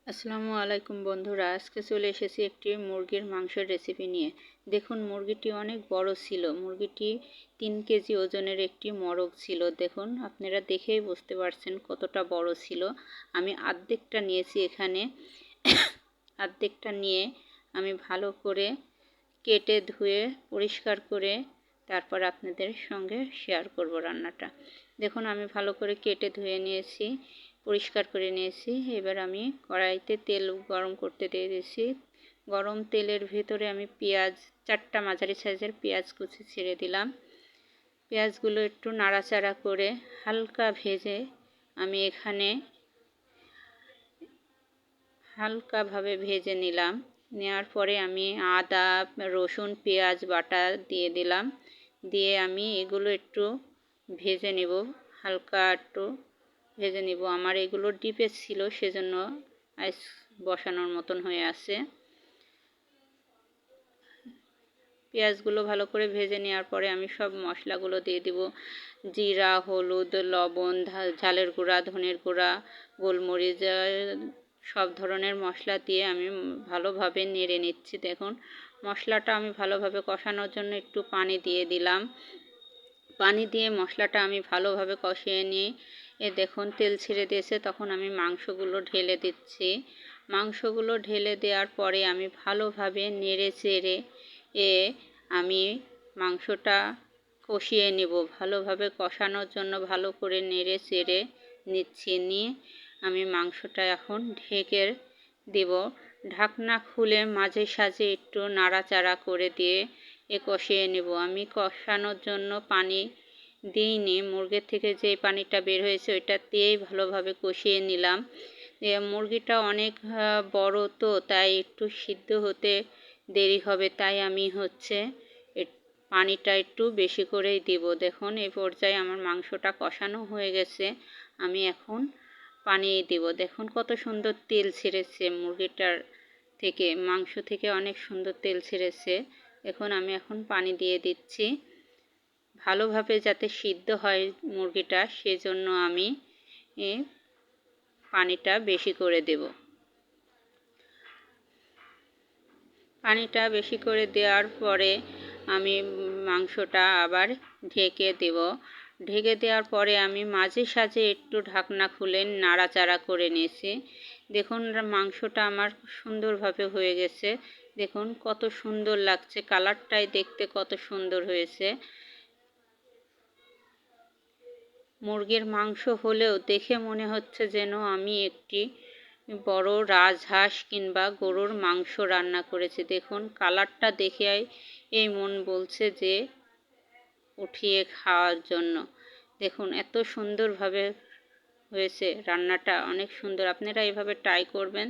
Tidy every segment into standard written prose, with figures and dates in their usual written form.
আসসালামু আলাইকুম বন্ধুরা, আজকে চলে এসেছি একটি মুরগির মাংসের রেসিপি নিয়ে। দেখুন, মুরগিটি অনেক বড় ছিল। মুরগিটি 3 কেজি ওজনের একটি মোরগ ছিল। দেখুন, আপনারা দেখেই বুঝতে পারছেন কতটা বড় ছিল। আমি অর্ধেকটা নিয়েছি এখানে। অর্ধেকটা নিয়ে আমি ভালো করে কেটে ধুয়ে পরিষ্কার করে তারপর আপনাদের সঙ্গে শেয়ার করব রান্নাটা। দেখুন, আমি ভালো করে কেটে ধুয়ে নিয়েছি, পরিষ্কার করে নিয়েছি। এবার আমি কড়াইতে তেল গরম করতে দিয়ে দিয়েছি। গরম তেলের ভিতরে আমি পেঁয়াজ, 4টা মাঝারি সাইজের পেঁয়াজ কুচি ছেড়ে দিলাম। পেঁয়াজগুলো একটু নাড়াচাড়া করে হালকা ভেজে আমি এখানে হালকাভাবে ভেজে নিলাম। নেওয়ার পরে আমি আদা, রসুন, পেঁয়াজ বাটা দিয়ে দিলাম। দিয়ে আমি এগুলো একটু ভেজে নেব, হালকা একটু ভেজে নেব। আমার এগুলো ডিপে ছিল, সেজন্য আইস বসানোর মতন হয়ে আছে। পেঁয়াজগুলো ভালো করে ভেজে নেওয়ার পরে আমি সব মশলাগুলো দিয়ে দিব। জিরা, হলুদ, লবণ, ঝালের গুঁড়া, ধনের গুঁড়া, গোলমরিচ, সব ধরনের মশলা দিয়ে আমি ভালোভাবে নেড়ে নিচ্ছি। দেখুন, মশলাটা আমি ভালোভাবে কষানোর জন্য একটু পানি দিয়ে দিলাম। পানি দিয়ে মশলাটা আমি ভালোভাবে কষিয়ে নিই। দেখুন, তেল ছেড়ে দিয়েছে। তখন আমি মাংসগুলো ঢেলে দিচ্ছি। মাংসগুলো ঢেলে দেওয়ার পরে আমি ভালোভাবে নেড়ে চেড়ে আমি মাংসটা কষিয়ে নেব। ভালোভাবে কষানোর জন্য ভালো করে নেড়ে চেড়ে নিচ্ছি। নিয়ে আমি মাংসটা এখন ঢেকে দেব। ঢাকনা খুলে মাঝে সাঝে একটু নাড়াচাড়া করে দিয়ে কষিয়ে নেব। আমি কষানোর জন্য পানি দিইনি, মুরগির থেকে যে পানিটা বের হয়েছে ওইটা দিয়েই ভালোভাবে কষিয়ে নিলাম। মুরগিটা অনেক বড়, তো তাই একটু সিদ্ধ হতে দেরি হবে, তাই আমি পানিটা একটু বেশি করেই দিব। দেখুন, এই পর্যায়ে আমার মাংসটা কষানো হয়ে গেছে। আমি এখন পানি দিব। দেখুন কত সুন্দর তেল ছেড়েছে মুরগিটার থেকে, মাংস থেকে অনেক সুন্দর তেল ছেড়েছে। আমি এখন পানি দিয়ে দিচ্ছি, ভালোভাবে যাতে সিদ্ধ হয় মুরগিটা, সেজন্য আমি পানিটা বেশি করে দেব। পানিটা বেশি করে দেওয়ার পরে আমি মাংসটা আবার ঢেকে দেব। ঢেকে দেওয়ার পরে আমি মাঝে সাঝে একটু ঢাকনা খুলে নাড়াচাড়া করে নিয়েছি। দেখুন, মাংসটা আমার সুন্দরভাবে হয়ে গেছে। দেখুন কত সুন্দর লাগছে, কালারটাই দেখতে কত সুন্দর হয়েছে। মুরগির মাংস হলেও দেখে মনে হচ্ছে যেন আমি একটি বড় রাজহাঁস কিংবা গরুর মাংস রান্না করেছি। দেখুন, কালারটা দেখে এই মন বলছে যে উঠিয়ে খাওয়ার জন্য। দেখুন এত সুন্দরভাবে হয়েছে রান্নাটা, অনেক সুন্দর। আপনারা এভাবে ট্রাই করবেন,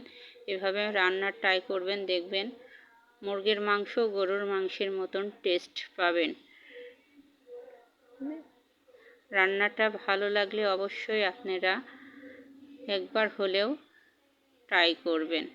এভাবে রান্না ট্রাই করবেন, দেখবেন মুরগির মাংস গরুর মাংসের মতন টেস্ট পাবেন। রান্নাটা ভালো লাগলে অবশ্যই আপনারা একবার হলেও ট্রাই করবেন।